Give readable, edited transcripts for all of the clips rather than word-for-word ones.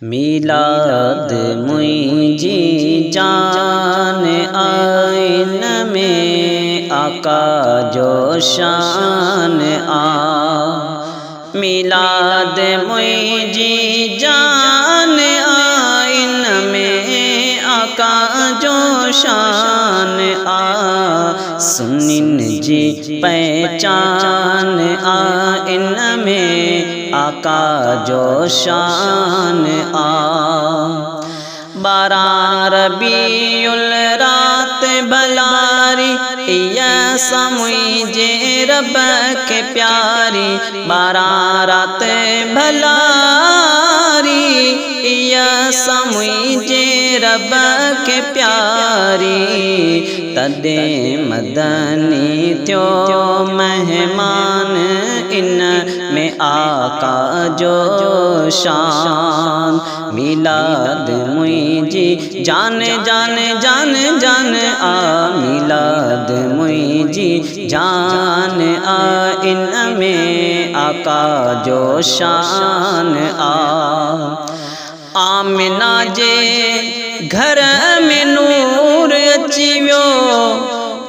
मिलाद मुझी जान आइन में आका जो शान आ। मिलाद मुझी जान आइन में आका जो शान आ। सुनिन जी पहचान आइन में आका जो शान आ। बारह रबीउल रात भलारी या मुझे रब के प्यारी। बारह रात भलारी या मुझे रब के प्यारी। तदे मदनी त्यो मेहमान इन में आका जो शान। मिलाद मुझी जान जान जान जान आ। मिलाद मुझी जान आ इन में आका जो शान आ। आमिना जे घर में नूर अचियो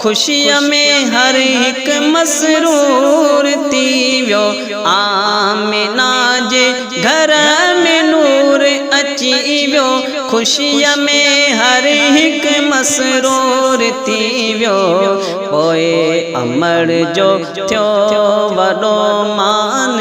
खुशिया में हर एक मसरूर थीवियो। आमिना जे घर में नूर अचियो खुशिया में हर एक मसरूर थीवियो। पोए अमर जो थियो वडो मान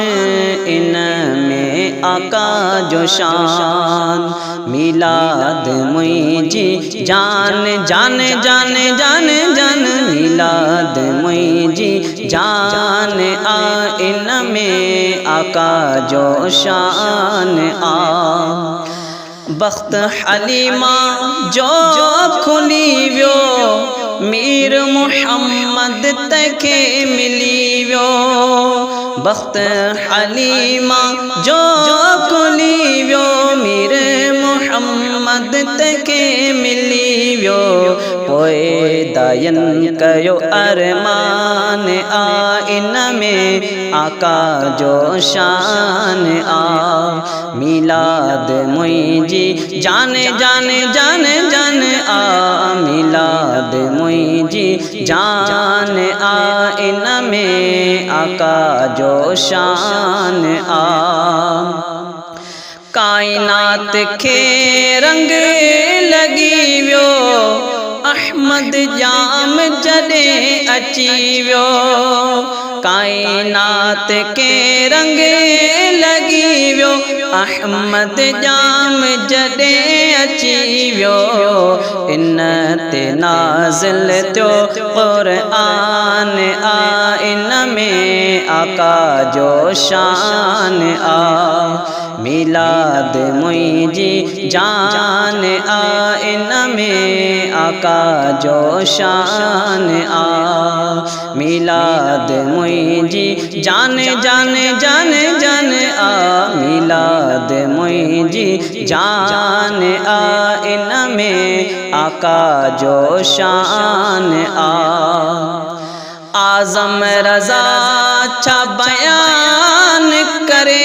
इन में आका जो शान। मिलाद मुझी जान जान जान जान जान। मिलाद मुझी जान आ इन में आका जो शान आ। बख्त हलीमा जो खुलीव्यो मीर मुहम्मद तके मिलीव्यो। बख्त हलीमा जो खुलीव्यो मीर मुहम्मद तके मिलीव्यो। पोए दायन कयो अरमान आ इन में आका जो शान आ। मिलाद मुझी जान जान जान जान आ। मिलाद मुझी जान आ इन में आका जो शान आ। कायनात के रंग लगिव्यो अहमद जाम जडे अचीव्यो। कायनात के रंग लगिव्यो अहमद जाम जडे अचीव्यो। इन ते नाज़िल थियो क़ुरआन आ इन में आका जो शान आ। मिलाद मुझी जान आ इन में आका जो शान आ। मिलाद मुझी जान जान जान जान आ। मिलाद मुझी जान आ इन में आका जो शान आ। आज़म रज़ा अच्छा बयान करे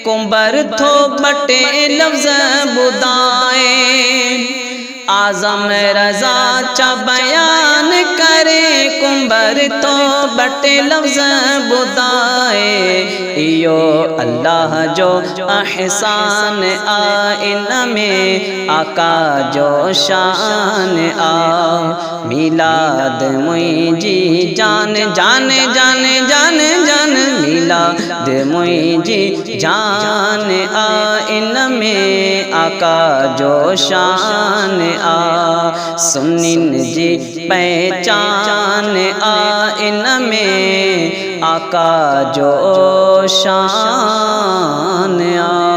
कुंबर थो बटे लफ्ज़ बुदाए। आज़म रज़ा चा बयान करे कुंबर तो बटे लफ्ज़ बुदाए। यो अल्लाह जो एहसान आ इन में आका जो शान आ। मिलाद मुझी जान जान जान जान जान। मिलाद मुझी जान आ इन में आका जो शान आ। सुनिन जी पहचान आ इन में आका जो शान आ।